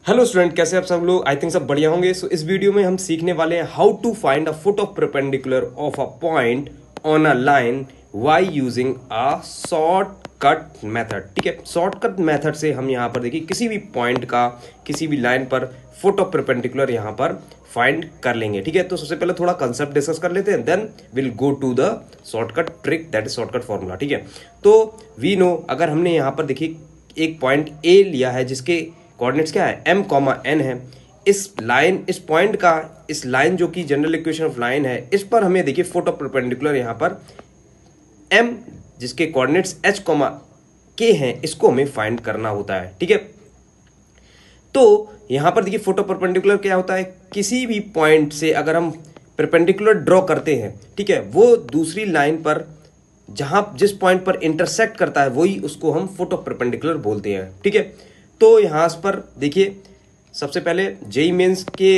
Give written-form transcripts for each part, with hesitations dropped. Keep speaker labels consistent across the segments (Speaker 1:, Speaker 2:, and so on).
Speaker 1: Hello student, कैसे आप सब लोग? आई थिंक सब बढ़िया होंगे। सो इस वीडियो में हम सीखने वाले हैं how to find a foot of perpendicular of a point on a line y using a shortcut method. ठीक है, शॉर्टकट मेथड से हम यहाँ पर देखिए किसी भी पॉइंट का किसी भी लाइन पर फुट ऑफ परपेंडिकुलर यहाँ पर फाइंड कर लेंगे। ठीक है, तो सबसे पहले थोड़ा कंसेप्ट डिस्कस कर लेते हैं, then will go to the shortcut trick, that is shortcut formula. ठीक है, तो वी नो अगर हमने यहाँ पर देखिए एक पॉइंट ए लिया है जिसके कोऑर्डिनेट्स क्या है m कॉमा n है। इस पॉइंट का इस लाइन जो कि जनरल इक्वेशन ऑफ लाइन है, इस पर हमें देखिए फुट ऑफ परपेंडिकुलर यहाँ पर m जिसके कोऑर्डिनेट्स h कॉमा k हैं, इसको हमें फाइंड करना होता है। ठीक है, तो यहाँ पर देखिए फुट ऑफ परपेंडिकुलर क्या होता है, किसी भी पॉइंट से अगर हम परपेंडिकुलर ड्रॉ करते हैं, ठीक है, वो दूसरी लाइन पर जहां जिस पॉइंट पर इंटरसेक्ट करता है वही उसको हम फुट ऑफ परपेंडिकुलर बोलते हैं। ठीक है, तो यहाँ पर देखिए सबसे पहले जेई मेंस के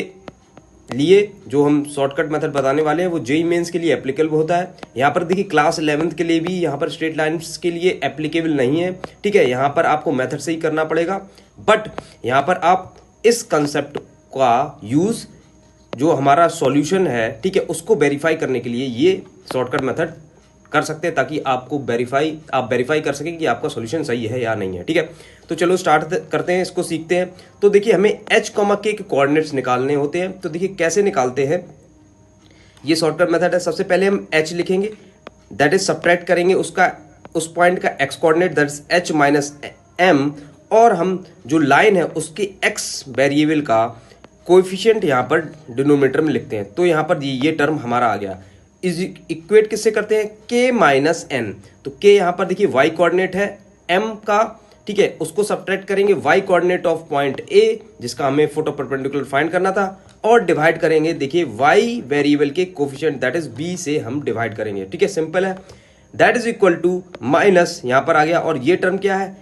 Speaker 1: लिए जो हम शॉर्टकट मेथड बताने वाले हैं वो जेई मेंस के लिए एप्लीकेबल होता है। यहाँ पर देखिए क्लास 11th के लिए भी यहाँ पर स्ट्रेट लाइंस के लिए एप्लीकेबल नहीं है। ठीक है, यहाँ पर आपको मेथड से ही करना पड़ेगा, बट यहाँ पर आप इस कंसेप्ट का यूज जो हमारा सॉल्यूशन है, ठीक है, उसको वेरीफाई करने के लिए ये शॉर्टकट मेथड कर सकते हैं, ताकि आपको आप वेरीफाई कर सकें कि आपका सॉल्यूशन सही है या नहीं है। ठीक है, तो चलो स्टार्ट करते हैं, इसको सीखते हैं। तो देखिए हमें h कॉमा के कोऑर्डिनेट्स निकालने होते हैं। तो देखिए कैसे निकालते हैं, ये शॉर्टकट मेथड है। सबसे पहले हम h लिखेंगे, दैट इज सब्ट्रैक्ट करेंगे उस पॉइंट का x coordinate, that is h minus m, और हम जो लाइन है उसके x वेरिएबल का कोएफिशिएंट यहाँ पर डिनोमिनेटर में लिखते हैं। तो यहाँ पर ये टर्म हमारा आ गया। इज इक्वेट किससे करते हैं, k माइनस n। तो k यहाँ पर देखिए y कोऑर्डिनेट है m का, ठीक है, उसको सब्ट्रैक्ट करेंगे y coordinate of point a जिसका हमें फुट ऑफ परपेंडिकुलर फाइंड करना था, और डिवाइड करेंगे देखिए y वेरिएबल के कोफिशिएंट दैट इज b से हम डिवाइड करेंगे। ठीक है, सिंपल है। That is equal to minus यहाँ पर आ गया, और ये टर्म क्या है,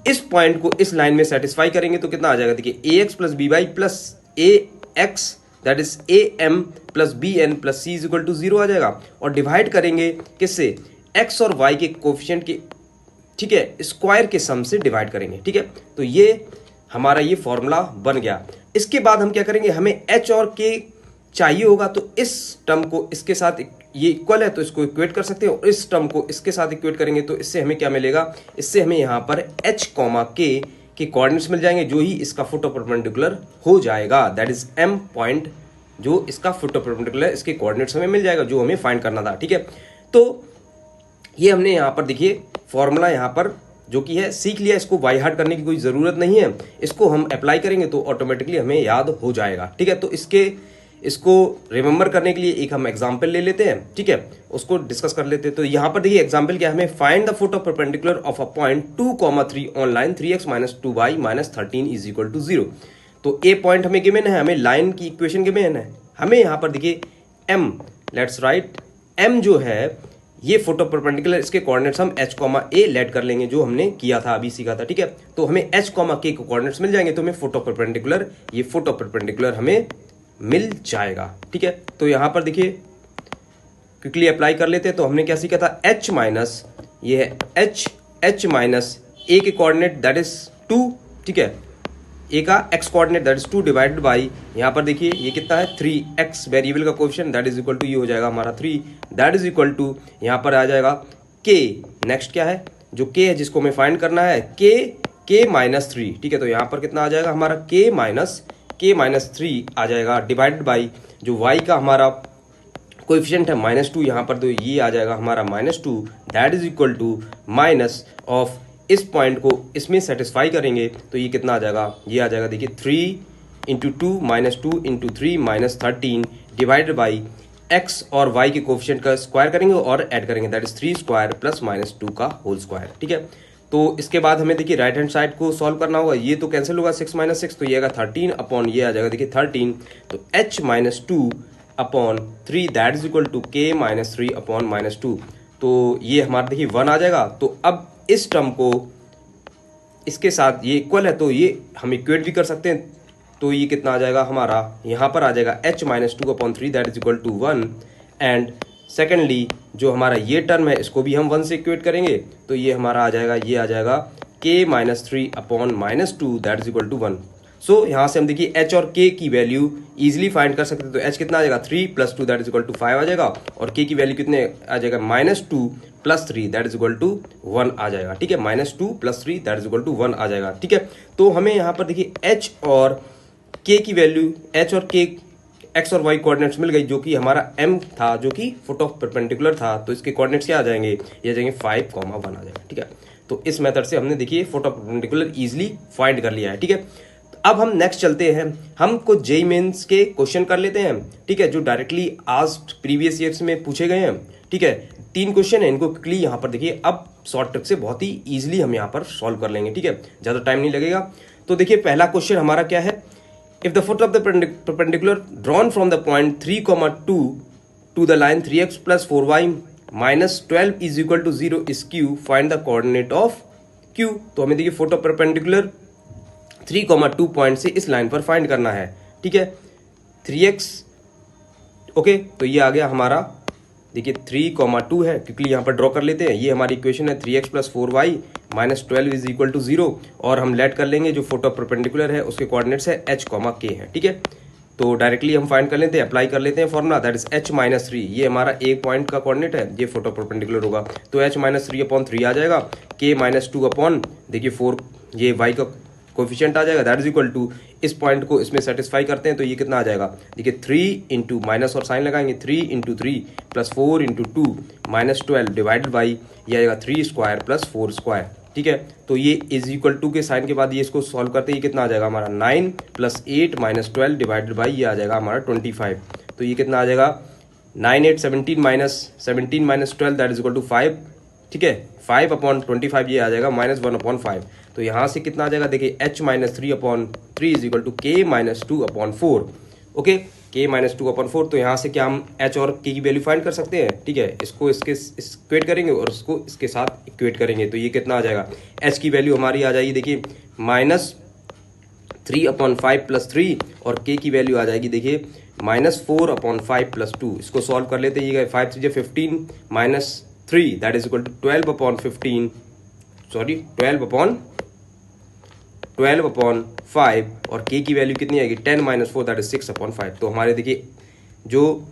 Speaker 1: इस पॉइंट को इस लाइन में सेटिस्फाई करेंगे तो कितना आ जाएगा, देखिए ax plus b y plus ax that is am plus b n plus c is equal to 0 आ जाएगा, और डिवाइड करेंगे किससे, x और y के कोफिशिएंट के, ठीक है, स्क्वायर के सम से डिवाइड करेंगे। ठीक है, तो ये हमारा ये फॉर्मूला बन गया। इसके बाद हम क्या करेंगे, हमें h और k चाहिए होगा, तो इस टर्म को इसके साथ, ये इक्वल है तो इसको इक्वेट कर सकते हैं, और इस टर्म को इसके साथ इक्वेट करेंगे तो इससे हमें क्या मिलेगा, इससे हमें यहाँ पर h कॉमा k के कोऑर्डिनेट्स मिल जाएंगे, जो ही इसका फुट ऑफ परपेंडिकुलर हो जाएगा, दैट इज m पॉइंट, जो इसका फुट ऑफ परपेंडिकुलर इसके कोऑर्डिनेट्स हमें मिल जाएगा जो हमें फाइंड करना था। ठीक है, तो ये हमने यहाँ पर देखिए फॉर्मूला यहाँ पर जो कि है सीख लिया, इसको बाय हार्ट करने की कोई ज़रूरत नहीं है, इसको हम अप्लाई करेंगे तो ऑटोमेटिकली हमें याद हो जाएगा। ठीक है, तो इसको रिमेंबर करने के लिए एक हम एग्जांपल ले लेते हैं, ठीक है, उसको डिस्कस कर लेते हैं। तो यहाँ पर देखिए एग्जांपल क्या है, हमें find the foot of perpendicular of a point 2,3 on line 3x minus 2y minus 13 is equal to 0। तो ए पॉइंट हमें गिवन है, हमें लाइन की इक्वेशन गिवन है, हमें यहाँ पर देखिए m, लेट्स राइट m जो है ये फुट ऑफ परपेंडिकुलर, इसके कोऑर्डिनेट्स हम h कॉमा a लेट कर लेंगे, जो हमने किया था अभी सीखा था। ठीक है, तो हमें h कॉमा k को कोऑर्डिनेट्स मिल जाएंगे, तो हमें फुट ऑफ परपेंडिकुलर, ये फुट ऑफ परपेंडिकुलर हमें मिल जाएगा। ठीक है, तो यहाँ पर देखिए क्विकली अप्लाई कर लेते हैं। तो हमने क्या सीखा था, h माइनस, ये है h माइनस a के कोऑर्डिनेट दैट इज 2, ठीक है, a का x coordinate that is 2 divided by, यहाँ पर देखिए ये कितना है 3x वेरिएबल का coefficient that is equal to, ये हो जाएगा हमारा 3, दैट इज इक्वल टू यहाँ पर आ जाएगा k। नेक्स्ट क्या है, जो k है जिसको हमें फाइंड करना है, k माइनस 3। ठीक है, तो यहाँ पर कितना आ जाएगा हमारा k माइनस 3 आ जाएगा, डिवाइडेड बाई जो y का हमारा कोएफिशिएंट है -2, यहाँ पर तो ये आ जाएगा हमारा -2, that is equal to minus of, इस पॉइंट को इसमें सेटिस्फाई करेंगे तो ये कितना आ जाएगा, ये आ जाएगा देखिए 3 into 2 minus 2 into 3 minus 13 divided by x और y के कोफिशिएंट का स्क्वायर करेंगे और ऐड करेंगे, दैट इज 3 स्क्वायर प्लस -2 का होल स्क्वायर। ठीक है, तो इसके बाद हमें देखिए राइट हैंड साइड को सॉल्व करना होगा, ये तो कैंसिल होगा 6 माइनस 6, तो ये आएगा 13 अपॉन, ये आ जाएगा देखिए 13, तो h minus 2 upon 3 that is equal to k minus 3 upon -2, तो ये हमारा देखिए 1 आ जाएगा। तो अब इस टर्म को इसके साथ ये इक्वल है तो ये हम इक्वेट भी कर सकते हैं, तो ये कितना आ जाएगा हमारा, यहाँ पर आ जाएगा h minus 2 upon 3 that is equal to 1, and secondly जो हमारा ये टर्म है इसको भी हम 1 से इक्वेट करेंगे, तो ये हमारा आ जाएगा, ये आ जाएगा k minus 3 upon -2 that is equal to 1। So यहाँ से हम देखिए h और k की वैल्यू इजीली फाइंड कर सकते हैं। तो h कितना आ जाएगा 3 + 2 दैट इज इक्वल टू 5 आ जाएगा, और k की वैल्यू कितने आ जाएगा -2 + 3 दैट इज इक्वल टू 1 आ जाएगा। ठीक है, -2 + 3 दैट इज इक्वल टू 1 आ जाएगा। ठीक है, तो हमें यहाँ पर देखिए h और k की वैल्यू, h और k x और y कोऑर्डिनेट्स मिल गई, जो कि हमारा m था, जो कि फुट ऑफ परपेंडिकुलर था। तो इसके कोऑर्डिनेट्स क्या आ जाएंगे, ये आ जाएंगे 5, 1 आ जाएगा। ठीक है, तो इस मेथड से हमने देखिए foot of perpendicular easily find कर लिया है। ठीक है, अब हम नेक्स्ट चलते हैं, हम कुछ जेईई मेंस के क्वेश्चन कर लेते हैं। ठीक है, जो डायरेक्टली आस्क्ड प्रीवियस ईयर्स में पूछे गए हैं। ठीक है, 3 क्वेश्चन है, इनको क्विकली यहाँ पर देखिए अब शॉर्ट ट्रिक से बहुत ही इजीली हम यहाँ पर सॉल्व कर लेंगे। ठीक है, ज़्यादा टाइम नहीं लगेगा। तो देखिए पहला क्वेश्चन हमारा क्या है, if the foot of the perpendicular drawn from the point 3,2 to the line 3x + 4y - 12 is equal to 0 is q, find the coordinate of q. तो हमें देखिए फुट ऑफ परपेंडिकुलर 3,2 पॉइंट से इस लाइन पर find करना है। ठीक है, 3x, ओके, तो ये आ गया हमारा, देखिए 3,2 है, क्योंकि यहाँ पर ड्रॉ कर लेते हैं। ये हमारी इक्वेशन है 3x + 4y - 12 is equal to 0, और हम लेट कर लेंगे जो फुट ऑफ परपेंडिकुलर है उसके कोऑर्डिनेट्स है h, k है। ठीक है, तो डायरेक्टली हम फाइंड कर लेते हैं, अप्लाई कर लेते हैं फॉर्मूला, दैट इज h - 3, ये हमारा एक पॉइंट का कोऑर्डिनेट है, ये फुट ऑफ परपेंडिकुलर होगा, तो h - 3/3 आ जाएगा, k - 2 अपॉन देखिए 4, ये y का कोफिशिएंट आ जाएगा, दैट इज इक्वल टू, इस पॉइंट को इसमें सेटिस्फाई करते हैं तो ये कितना आ जाएगा, देखिए 3 इंटू माइनस और साइन लगाएंगे, 3 इंटू 3 + 4 इंटू 2 -12 डिवाइडेड बाई, ये आएगा 3 स्क्वायर + 4 स्क्वायर। ठीक है, तो ये इज इक्वल टू के साइन के बाद ये इसको सॉल्व करते हैं, ये कितना आ जाएगा हमारा 9 + 8 - 12 डिवाइडेड बाई, ये आ जाएगा हमारा 25। तो ये कितना आ जाएगा 9 8 17 - 12 दैट इज इक्वल टू 5। ठीक है, 5/25 ये आ जाएगा -1/5। तो यहाँ से कितना आ जाएगा, देखिए h - 3/3 is equal to k - 2/4। Okay, k - 2/4, तो यहाँ से क्या हम h और k की वैल्यू फाइंड कर सकते हैं। ठीक है, इसको इसके इक्वेट करेंगे और इसको इसके साथ इक्वेट करेंगे, तो ये कितना आ जाएगा, h की वैल्यू हमारी आ जाएगी देखिए -3/5 + 3, और k की वैल्यू आ जाएगी देखिए -4/5 + 2। इसको सॉल्व कर लेते हैं, ये 5 3 15 - 3 that is equal to 12/15, sorry 12/5, और k की वैल्यू कितनी आएगी 10 - 4 दैट इज 6/5। तो हमारे देखिए जो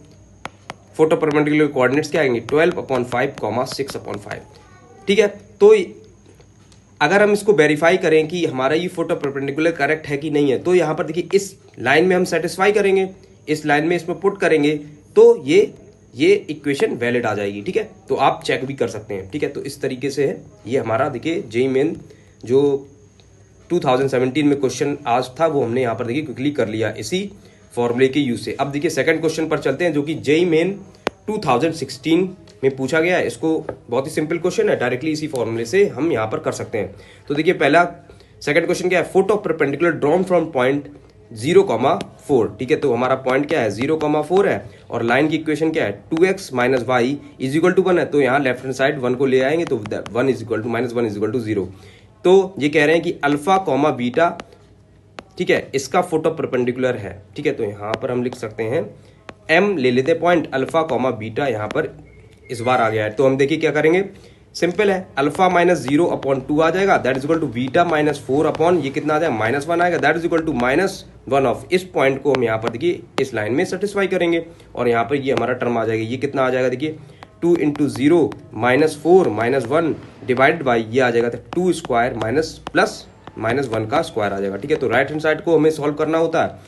Speaker 1: फुट ऑफ परपेंडिकुलर कोऑर्डिनेट्स क्या आएंगे 12/5, 6/5। ठीक है, तो अगर हम इसको वेरीफाई करें कि हमारा ये फुट ऑफ परपेंडिकुलर करेक्ट है कि नहीं है, तो यहाँ पर देखिए इस लाइन में हम सेटिस्फाई करेंगे, इस लाइन में इसमें पुट करेंगे, तो ये इक्वेशन वैलिड आ जाएगी। ठीक है, तो आप चेक भी कर सकते हैं। ठीक है, तो इस तरीके से है ये हमारा देखिए जेईई मेन जो 2017 में क्वेश्चन आज था, वो हमने यहाँ पर देखिए क्विकली कर लिया इसी फॉर्मूले के यूज से। अब देखिए सेकंड क्वेश्चन पर चलते हैं, जो कि जेईई मेन 2016 में पूछा गया है। इसको बहुत ही सिंपल क्वेश्चन है, डायरेक्टली इसी फॉर्मूले से हम यहाँ पर कर सकते हैं। तो देखिए पहला सेकंड क्वेश्चन क्या है, foot of perpendicular drawn from point 0,4। ठीक है, तो हमारा पॉइंट क्या है 0,4 है, और लाइन की इक्वेशन क्या है 2x - y is equal to 1 है, तो यहाँ लेफ्ट हैंड साइड 1 को ले आएंगे, तो 1 is equal to -1 is equal to 0। तो ये कह रहे हैं कि अल्फा कॉमा बीटा, ठीक है, इसका फुट ऑफ परपेंडिकुलर है। ठीक है, तो यहाँ पर हम लिख सकते हैं m ले लेते हैं पॉइंट, अल्फा कॉमा बीटा यहाँ पर इस बार आ गया है। तो हम देखिए क्या करेंगे, सिंपल है, अल्फा -0/2 आ जाएगा, that is equal to beta -4 ये कितना आ जाएगा -1 आएगा, that is equal to -1 of, इस पॉइंट को हम यहाँ पर देखिए इस लाइन में सेटिस्फाई करेंगे, और यहाँ पर ये हमारा टर्म आ जाएगा, ये कितना आ जाएगा देखिए 2 इंटू 0 -4 -1 डिवाइड बाई, ये आ जाएगा 2 स्क्वायर प्लस -1 का स्क्वायर आ जाएगा। ठीक है, तो राइट हैंड साइड को हमें सॉल्व करना होता है।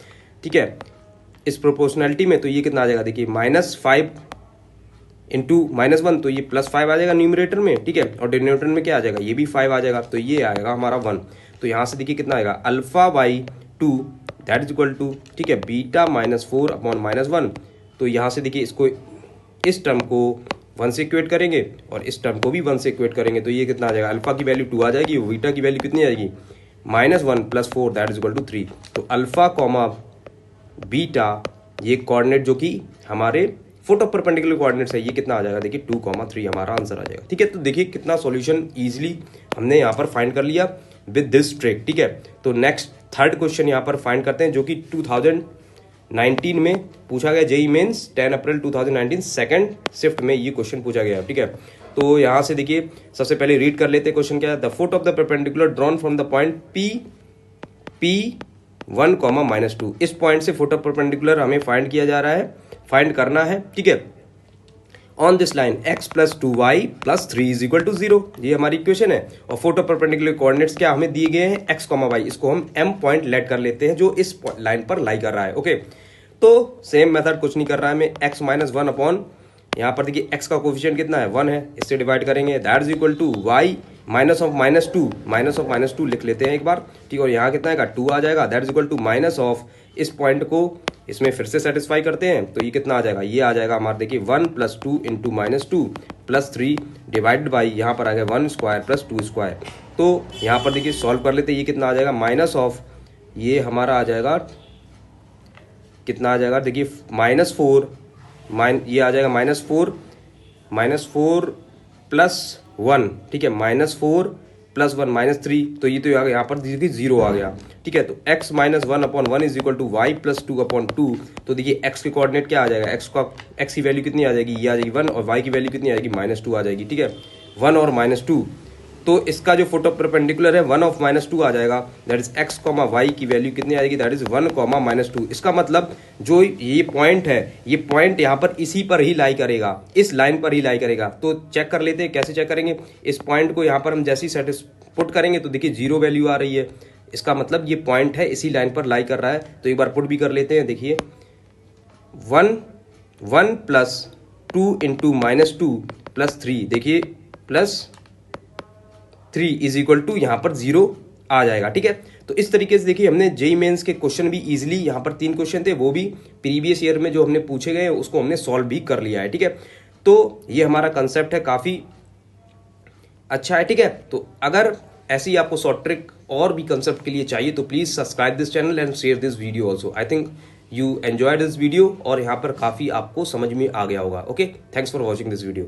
Speaker 1: ठीक है, इस प्रोपोर्शनैलिटी में, तो ये कितना आ जाएगा देखिए -5 इंटू -1, तो ये +5 आ जाएगा न्यूमरेटर में। ठीक है, और डिनोमिनेटर में क्या आ जाएगा, ये भी 5 आ जाएगा, तो ये आएगा हमारा 1। तो यहाँ से देखिए कितना आएगा अल्फा/2 दैट इज इक्वल टू, ठीक है, बीटा -4/-1। तो यहाँ से देखिए इसको, इस टर्म को 1 से इक्वेट करेंगे और इस टर्म को भी 1 से इक्वेट करेंगे, तो ये कितना आ जाएगा, अल्फा की वैल्यू 2 आ जाएगी, बीटा की वैल्यू कितनी आएगी -1 + 4 दैट इज इक्वल टू 3। तो अल्फा कॉमा बीटा ये कोऑर्डिनेट जो कि हमारे फुट ऑफ परपेंडिकुलर कोऑर्डिनेट्स है, ये कितना आ जाएगा देखिए 2,3 हमारा आंसर आ जाएगा। ठीक है, तो देखिए कितना सॉल्यूशन इजीली हमने यहाँ पर फाइंड कर लिया विद दिस ट्रिक। ठीक है, तो नेक्स्ट थर्ड क्वेश्चन यहाँ पर फाइंड करते हैं, जो कि 2019 में पूछा गया, जेईई मेंस 10 अप्रैल 2019 सेकंड शिफ्ट में ये क्वेश्चन पूछा गया। ठीक है, तो यहाँ से देखिए सबसे पहले रीड कर लेते हैं क्वेश्चन क्या है, the foot of the perpendicular drawn from the point P 1 comma -2। इस पॉइंट से फोटो परपेंडिकुलर हमें फाइंड किया जा रहा है, फाइंड करना है, ठीक है। On this line x + 2y + 3 = 0, ये हमारी इक्वेशन है। और फोटो परपेंडिकुलर कोऑर्डिनेट्स क्या हमें दिए गए हैं, x, y। इसको हम m पॉइंट लेट कर लेते हैं जो इस लाइन पर लाई कर रहा है, ओके। तो सेम मेथड, कुछ नहीं कर रहा है हमें, x - 1 अपॉन, यहाँ पर देखिए x का कोफिशिएंट कितना है, 1 है, इससे डिवाइड करेंगे, that is equal to y -2 लिख लेते हैं एक बार, ठीक है। और यहाँ कितना आएगा, 2 आ जाएगा, that is equal to minus of, इस पॉइंट को इसमें फिर से सेटिस्फाई करते हैं, तो ये कितना आ जाएगा, ये आ जाएगा हमारा देखिए 1 + 2 × -2 + 3 डिवाइडेड बाई, यहाँ पर आ गया 1² + 2²। तो यहाँ पर देखिए सॉल्व कर लेते हैं, ये कितना आ जाएगा, माइनस ऑफ, ये हमारा आ जाएगा, कितना आ जाएगा देखिए, -4, ये आ जाएगा -4 + 1, ठीक है, -4 + 1 -3, तो ये तो यहाँ पर देखिए 0 आ गया, ठीक है। तो x - 1 upon 1 is equal to y + 2/2। तो देखिए x के कोऑर्डिनेट क्या आ जाएगा, x की वैल्यू कितनी आ जाएगी, ये आ जाएगी 1, और y की वैल्यू कितनी आएगी, -2 आ जाएगी, ठीक है, 1 और -2। तो इसका जो फोटो परपेंडिकुलर है 1 और -2 आ जाएगा, दैट इज x, y की वैल्यू कितनी आएगी, दैट इज 1, -2। इसका मतलब जो ये पॉइंट है, ये पॉइंट यहाँ पर इसी पर ही लाई करेगा, इस लाइन पर ही लाई करेगा। तो चेक कर लेते हैं, कैसे चेक करेंगे, इस पॉइंट को यहाँ पर हम जैसे ही पुट करेंगे तो देखिए 0 वैल्यू आ रही है, इसका मतलब ये पॉइंट है इसी लाइन पर लाई कर रहा है। तो एक बार पुट भी कर लेते हैं, देखिए 1 + 2 × -2 + 3, देखिए +3 इज इक्वल टू, यहाँ पर 0 आ जाएगा, ठीक है। तो इस तरीके से देखिए हमने जेईई मेंस के क्वेश्चन भी इजीली, यहाँ पर 3 क्वेश्चन थे, वो भी प्रीवियस ईयर में जो हमने पूछे गए उसको हमने सॉल्व भी कर लिया है, ठीक है। तो ये हमारा कंसेप्ट है, काफ़ी अच्छा है, ठीक है। तो अगर ऐसी आपको शॉर्ट ट्रिक और भी कंसेप्ट के लिए चाहिए तो please subscribe this channel and share this video also. I think you enjoy this video, और यहाँ पर काफ़ी आपको समझ में आ गया होगा, okay. Thanks for watching this video.